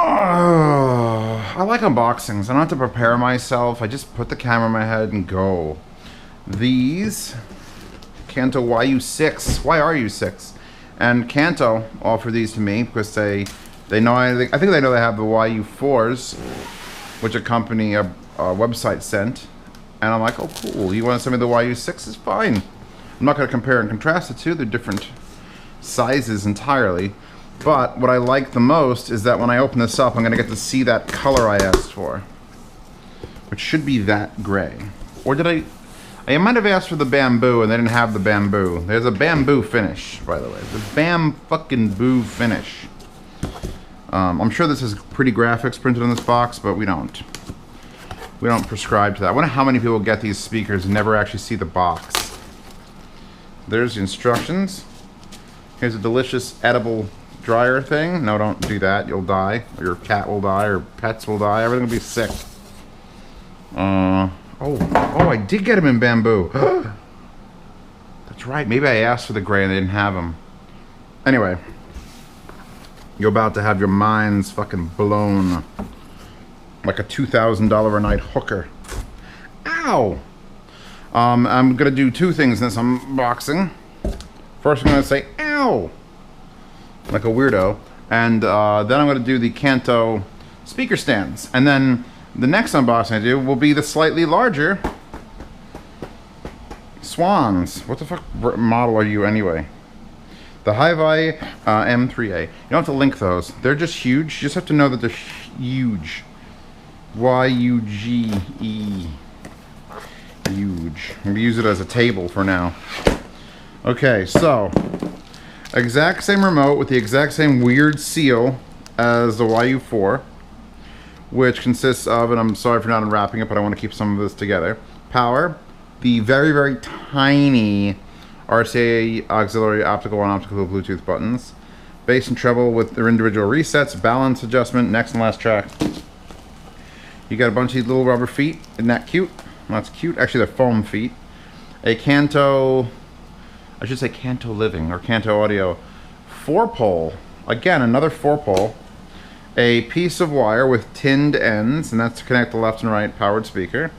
I like unboxings. I don't have to prepare myself. I just put the camera in my head and go. These Kanto YU6. Why are you 6? And Kanto offered these to me because they know I think they know they have the YU4s, which a company a website sent. And I'm like, oh cool, you want to send me the YU6? Is fine. I'm not going to compare and contrast the two. They're different sizes entirely. But what I like the most is that when I open this up, I'm going to get to see that color I asked for, which should be that gray. Or did I might have asked for the bamboo and they didn't have the bamboo. There's a bamboo finish, by the way. The fucking boo finish. I'm sure this is pretty graphics printed on this box, but we don't prescribe to that. I wonder how many people get these speakers and never actually see the box. There's the instructions. Here's a delicious edible dryer thing. No, don't do that. You'll die. Or your cat will die. Or pets will die. Everything will be sick. Oh, I did get them in bamboo. That's right. Maybe I asked for the gray and they didn't have them. Anyway, you're about to have your minds fucking blown like a $2,000 a night hooker. Ow! I'm gonna do two things in this unboxing. First, I'm gonna say ow, like a weirdo, and then I'm gonna do the Kanto speaker stands, and then the next unboxing I do will be the slightly larger Swans. What the fuck model are you anyway? The Hi-Fi M3A. You don't have to link those. They're just huge. You just have to know that they're huge. Y-U-G-E. Huge. I'm gonna use it as a table for now. Okay, so exact same remote with the exact same weird seal as the YU4, which consists of, and I'm sorry for not unwrapping it, but I want to keep some of this together. Power, the very, very tiny RCA auxiliary optical and optical Bluetooth buttons, bass and treble with their individual resets, balance adjustment, next and last track. You got a bunch of these little rubber feet. Isn't that cute? Well, that's cute. Actually, they're foam feet. A Kanto, I should say Kanto Living or Kanto Audio 4-pole. Again, another 4-pole. A piece of wire with tinned ends, and that's to connect the left and right powered speaker.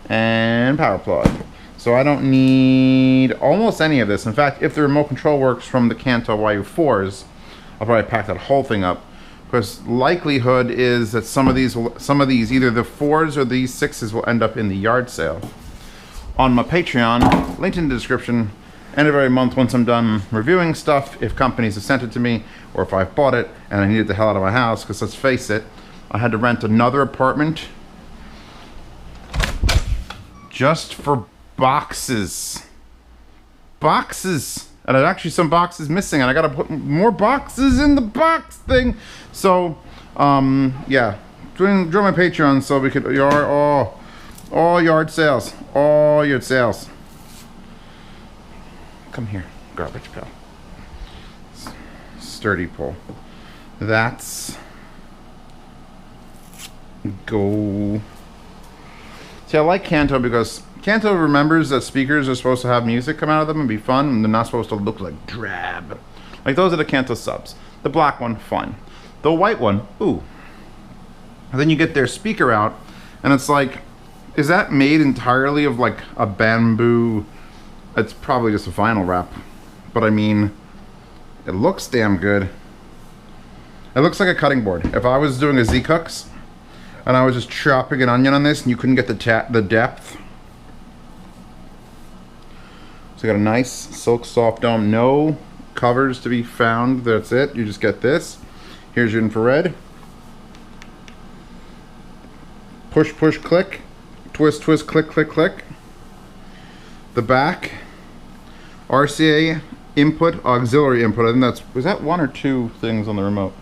And power plug. So I don't need almost any of this. In fact, if the remote control works from the Kanto YU4s, I'll probably pack that whole thing up. Because likelihood is that some of these, either the 4s or these 6s will end up in the yard sale. On my Patreon, linked in the description, end of every month once I'm done reviewing stuff, if companies have sent it to me, or if I've bought it and I needed the hell out of my house, because let's face it, I had to rent another apartment just for boxes. Boxes! And there's actually some boxes missing, and I gotta put more boxes in the box thing. So, yeah, join my Patreon so we could all yard sales, all yard sales. Come here, garbage pail. Sturdy pull. That's go. See, I like Kanto because Kanto remembers that speakers are supposed to have music come out of them and be fun, and they're not supposed to look like drab. Like those are the Kanto subs. The black one, fun. The white one, ooh. And then you get their speaker out, and it's like, is that made entirely of like a bamboo? It's probably just a vinyl wrap, but I mean, it looks damn good. It looks like a cutting board. If I was doing a Z-Cooks, and I was just chopping an onion on this, and you couldn't get the depth. So you got a nice silk soft dome, no covers to be found. That's it. You just get this. Here's your infrared. Push, push, click. Twist, twist, click, click, click. The back. RCA input, auxiliary input. I think was that one or two things on the remote?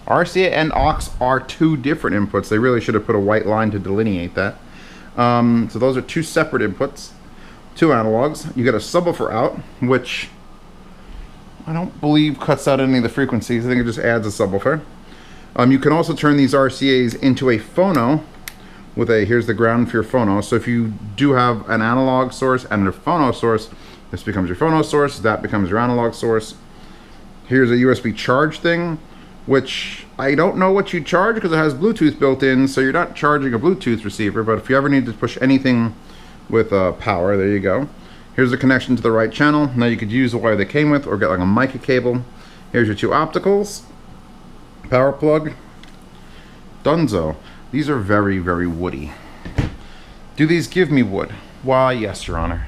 RCA and aux are two different inputs. They really should have put a white line to delineate that. So those are two separate inputs. Two analogs. You get a subwoofer out, which I don't believe cuts out any of the frequencies. I think it just adds a subwoofer. You can also turn these RCAs into a phono with a, here's the ground for your phono. So if you do have an analog source and a phono source, this becomes your phono source, that becomes your analog source. Here's a USB charge thing, which I don't know what you charge because it has Bluetooth built in, so you're not charging a Bluetooth receiver, but if you ever need to push anything with power, there you go. Here's the connection to the right channel. Now you could use the wire they came with or get like a mica cable. Here's your two opticals, power plug, Dunzo. These are very, very woody. Do these give me wood? Why, yes, Your Honor.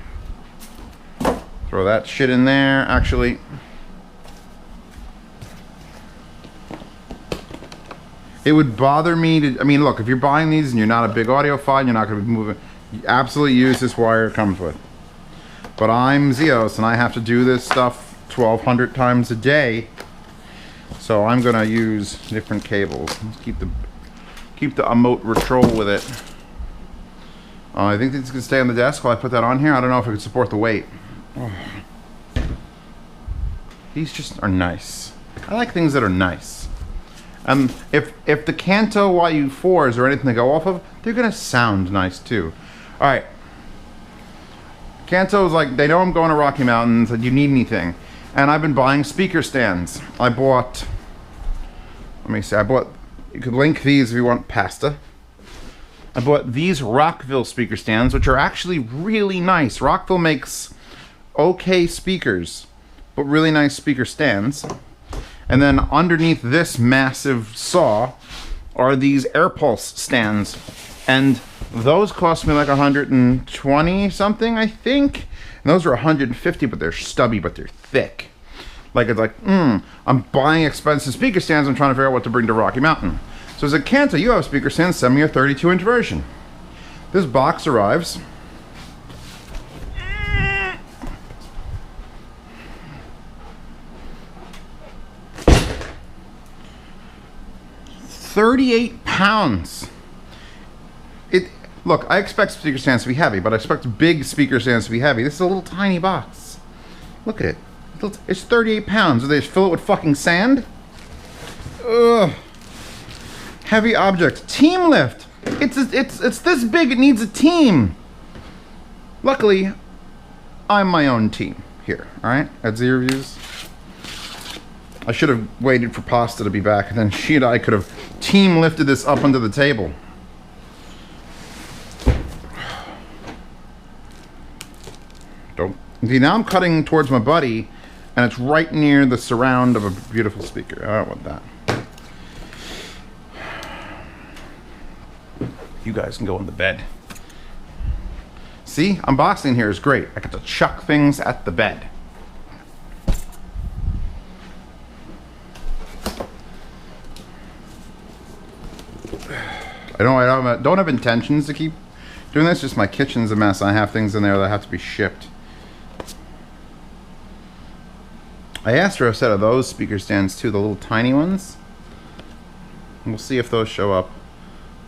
Throw that shit in there. Actually, it would bother me to, I mean, look, if you're buying these and you're not a big audiophile, you're not going to be moving, you absolutely use this wire it comes with. But I'm Zeos and I have to do this stuff 1,200 times a day. So I'm going to use different cables. Let's keep the emote retrol with it. I think this can stay on the desk while I put that on here. I don't know if it can support the weight. Oh. These just are nice. I like things that are nice. If the Kanto YU4s or anything to go off of, they're gonna sound nice too. All right. Kanto's like, they know I'm going to Rocky Mountain, said, you need anything? And I've been buying speaker stands. I bought, let me see, you could link these if you want pasta. I bought these Rockville speaker stands, which are actually really nice. Rockville makes okay speakers, but really nice speaker stands. And then underneath this massive saw are these air pulse stands. And those cost me like 120 something, I think. And those are 150, but they're stubby, but they're thick. Like it's like, I'm buying expensive speaker stands, I'm trying to figure out what to bring to Rocky Mountain. So as a Kanto, you have speaker stands, send me a 32-inch version. This box arrives. £38. Look, I expect speaker stands to be heavy, but I expect big speaker stands to be heavy. This is a little tiny box. Look at it. It's 38 pounds. Do they just fill it with fucking sand? Ugh. Heavy object. Team lift. It's this big. It needs a team. Luckily, I'm my own team here. All right, at Z Reviews. I should have waited for Pasta to be back, and then she and I could have team lifted this up onto the table. Don't. See, now I'm cutting towards my buddy, and it's right near the surround of a beautiful speaker. I don't want that. You guys can go in the bed. See, unboxing here is great. I get to chuck things at the bed. I don't have intentions to keep doing this. Just my kitchen's a mess. I have things in there that have to be shipped. I asked for a set of those speaker stands too, the little tiny ones. We'll see if those show up.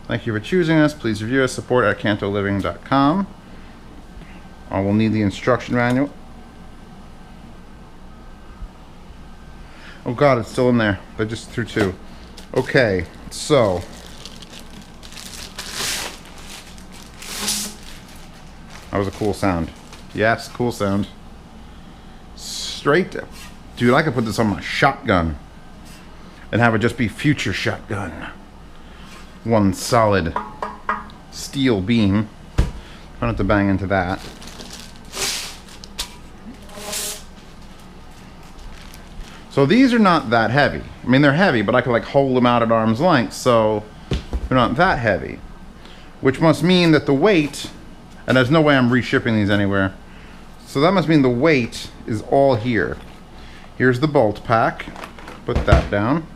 Thank you for choosing us. Please review us. Support at kantoliving.com. I will need the instruction manual. Oh God, it's still in there. They just threw two. Okay, so. That was a cool sound. Yes, cool sound. Straight. Dude, I could put this on my shotgun and have it just be future shotgun. One solid steel beam. I don't have to bang into that. So these are not that heavy. I mean, they're heavy, but I can like hold them out at arm's length, so they're not that heavy. Which must mean that the weight, and there's no way I'm reshipping these anywhere, so that must mean the weight is all here. Here's the bolt pack. Put that down.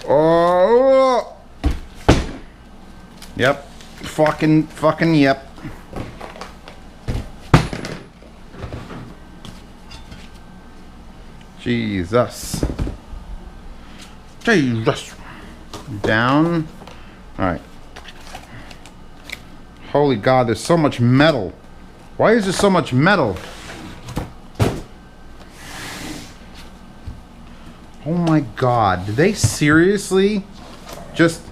Oh! Yep. Fucking yep. Jesus. Jesus. Down. Alright. Holy God, there's so much metal. Why is there so much metal? Oh my God, did they seriously just...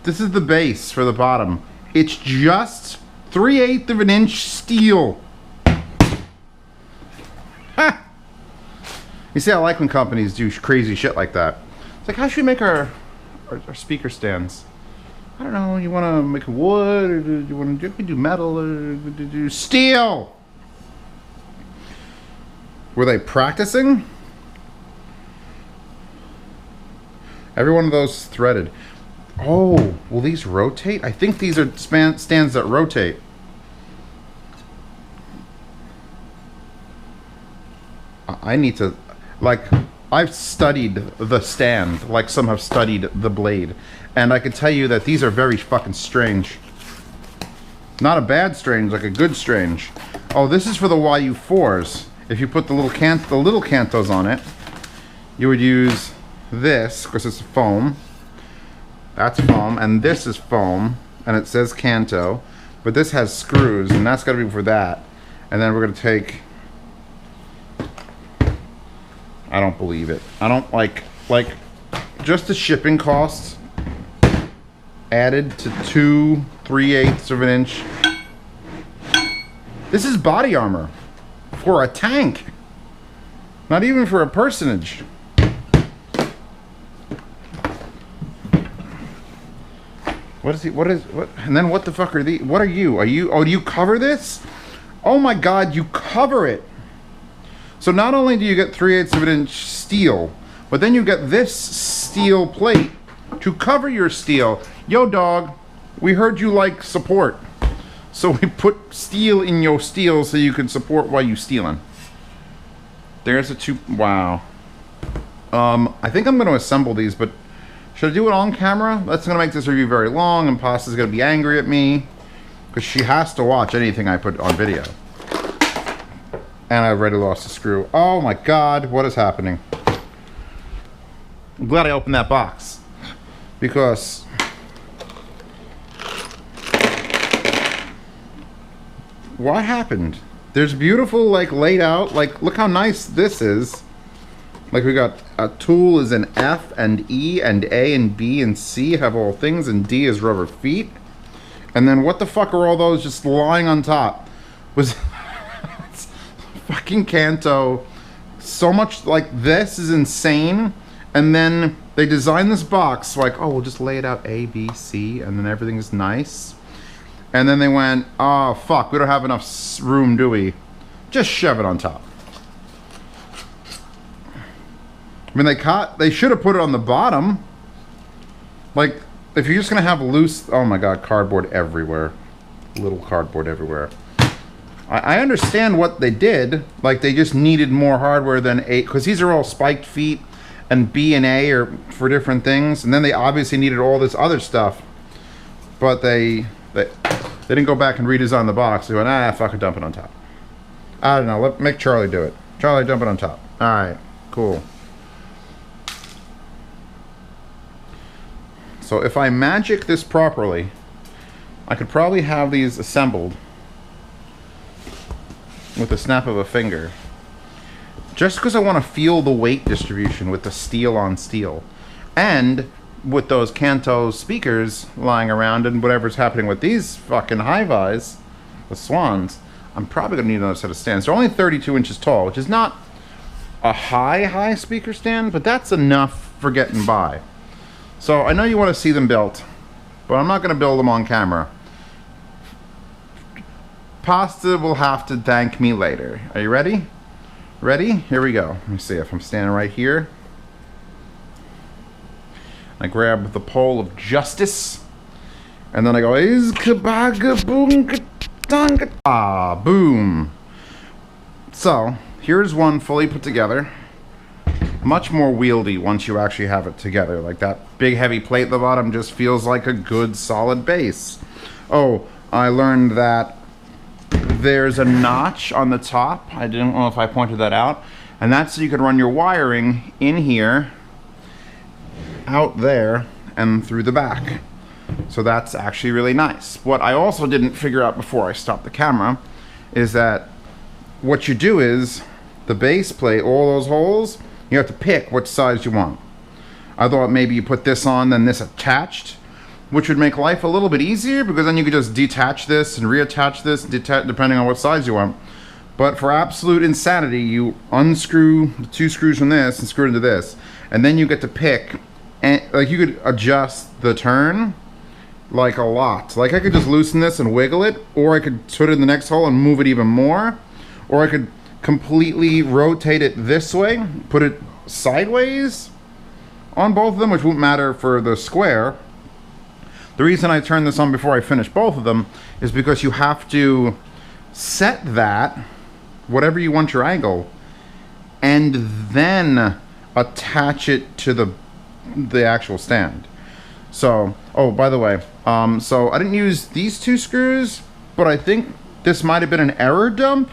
This is the base for the bottom. It's just 3/8 of an inch steel. You see, I like when companies do crazy shit like that. It's like, how should we make our speaker stands? I don't know. You want to make wood, or do you want to do metal, or do steel? Were they practicing? Every one of those threaded. Oh, will these rotate? I think these are stands that rotate. I need to, like, I've studied the stand, like some have studied the blade, and I can tell you that these are very fucking strange. Not a bad strange, like a good strange. Oh, this is for the YU4s. If you put the little Kantos on it, you would use this, because it's foam. That's foam, and this is foam, and it says Kanto, but this has screws, and that's got to be for that. And then we're going to take, I don't believe it. I don't like just the shipping costs added to 2 3/8 of an inch. This is body armor for a tank, not even for a personage. What is, and then what the fuck are these? What are you? Oh, do you cover this? Oh my God, you cover it. So not only do you get 3/8 of an inch steel, but then you get this steel plate to cover your steel. Yo dog, we heard you like support. So we put steel in your steel so you can support while you stealing. There's a wow. I think I'm gonna assemble these, but should I do it on camera? That's gonna make this review very long, and Pasta's gonna be angry at me because she has to watch anything I put on video. And I already lost a screw. Oh my God, what is happening? I'm glad I opened that box, because what happened? There's beautiful, like, laid out, like, look how nice this is. Like, we got a tool is an F, and E, and A, and B, and C have all things, and D is rubber feet. And then what the fuck are all those just lying on top? Was fucking Kanto. So much, like, this is insane. And then they designed this box like, oh, we'll just lay it out A, B, C, and then everything's nice. And then they went, oh fuck, we don't have enough room, do we? Just shove it on top. I mean, they should have put it on the bottom. Like, if you're just gonna have loose, oh my God, cardboard everywhere. Little cardboard everywhere. I understand what they did. Like, they just needed more hardware than A, because these are all spiked feet, and B and A are for different things. And then they obviously needed all this other stuff. But they didn't go back and redesign the box. They went, ah, fuck it, dump it on top. I don't know, make Charlie do it. Charlie, dump it on top. All right, cool. So if I magic this properly, I could probably have these assembled with the snap of a finger. Just because I want to feel the weight distribution with the steel on steel. And with those Kanto speakers lying around and whatever's happening with these fucking hi-fis, the Swans, I'm probably going to need another set of stands. They're only 32 inches tall, which is not a high speaker stand, but that's enough for getting by. So I know you want to see them built, but I'm not going to build them on camera. Pasta will have to thank me later. Are you ready? Ready? Here we go. Let me see if I'm standing right here. I grab the pole of justice, and then I go, boom. So here's one fully put together. Much more wieldy once you actually have it together. Like, that big heavy plate at the bottom just feels like a good solid base. Oh, I learned that there's a notch on the top. I didn't know if I pointed that out. And that's so you can run your wiring in here, out there, and through the back. So that's actually really nice. What I also didn't figure out before I stopped the camera is that what you do is the base plate, all those holes, you have to pick which size you want. I thought maybe you put this on, then this attached, which would make life a little bit easier, because then you could just detach this and reattach this, depending on what size you want. But for absolute insanity, you unscrew the 2 screws from this and screw it into this. And then you get to pick, and like you could adjust the turn like a lot. Like I could just loosen this and wiggle it, or I could put it in the next hole and move it even more. Or I could completely rotate it this way, put it sideways on both of them, which won't matter for the square. The reason I turned this on before I finish both of them is because you have to set that, whatever you want your angle, and then attach it to the actual stand. So, oh, by the way, so I didn't use these 2 screws, but I think this might have been an error dump.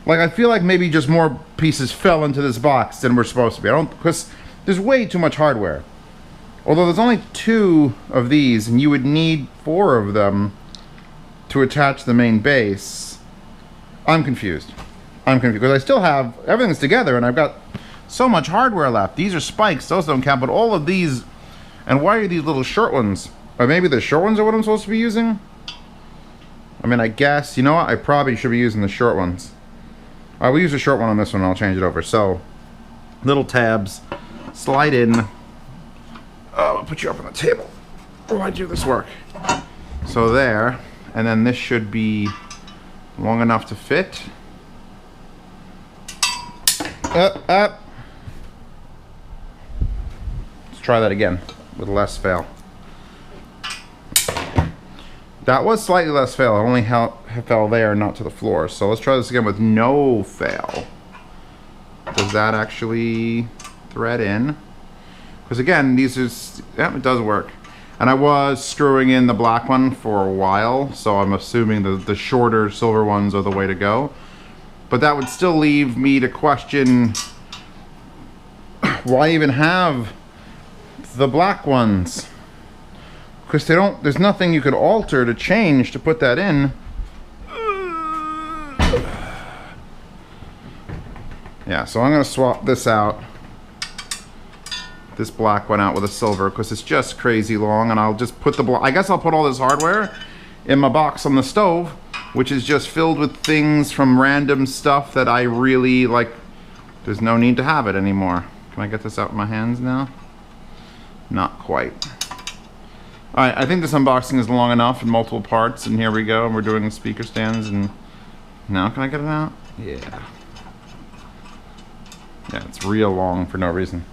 Like, I feel like maybe just more pieces fell into this box than were supposed to be. Because there's way too much hardware. Although there's only 2 of these, and you would need 4 of them to attach the main base. I'm confused. Because I still have, everything's together, and I've got so much hardware left. These are spikes, those don't count, but all of these, and why are these little short ones? Or maybe the short ones are what I'm supposed to be using? I mean, I guess, you know what? I probably should be using the short ones. Alright, we'll use the short one on this one, and I'll change it over. So, little tabs, slide in. Oh, I'll put you up on the table. Why do this work? So there, and then this should be long enough to fit. Up. Let's try that again with less fail. That was slightly less fail. It only fell there, not to the floor. So let's try this again with no fail. Does that actually thread in? Because again, these are, yeah, it does work. And I was screwing in the black one for a while, so I'm assuming the shorter silver ones are the way to go. But that would still leave me to question why even have the black ones? Because there's nothing you could alter to change to put that in. Yeah, so I'm gonna swap this out. This black one out with a silver because it's just crazy long, and I'll just put the black, I guess I'll put all this hardware in my box on the stove, which is just filled with things from random stuff that I really like. There's no need to have it anymore. Can I get this out with my hands now? Not quite. Alright, I think this unboxing is long enough in multiple parts, and here we go. We're doing the speaker stands, and now can I get it out? Yeah. Yeah, it's real long for no reason.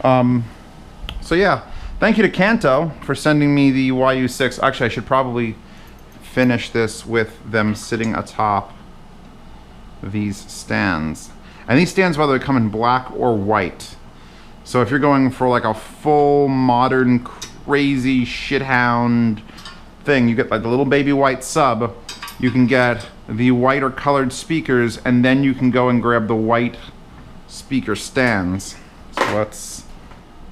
So yeah, thank you to Kanto for sending me the YU6. Actually, I should probably finish this with them sitting atop these stands. And these stands, by the way, come in black or white. So if you're going for like a full modern crazy shithound thing, you get like the little baby white sub, you can get the white or colored speakers, and then you can go and grab the white speaker stands. So let's,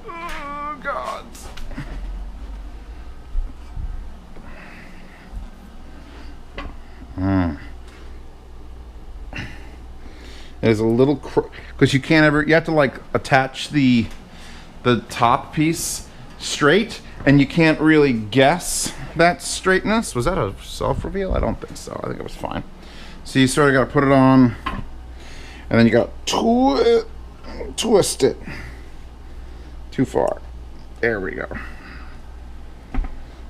oh god. There's a little, because you can't ever, you have to like attach the top piece straight, and you can't really guess that straightness. Was that a self-reveal? I don't think so. I think it was fine. So you sort of got to put it on, and then you got to twist it too far. There we go.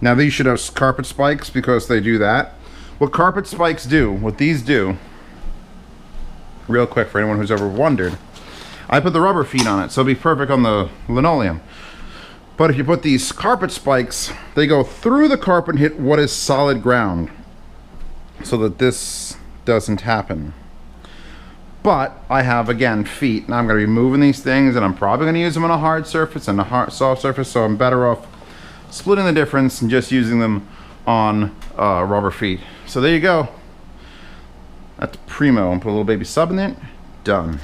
Now these should have carpet spikes because they do that. What carpet spikes do, what these do, real quick for anyone who's ever wondered, I put the rubber feet on it, so it'll be perfect on the linoleum. But if you put these carpet spikes, they go through the carpet and hit what is solid ground, so that this doesn't happen. But I have, again, feet, and I'm going to be moving these things, and I'm probably going to use them on a hard surface and a soft surface, so I'm better off splitting the difference and just using them on rubber feet. So there you go. That's primo. And put a little baby sub in it. Done.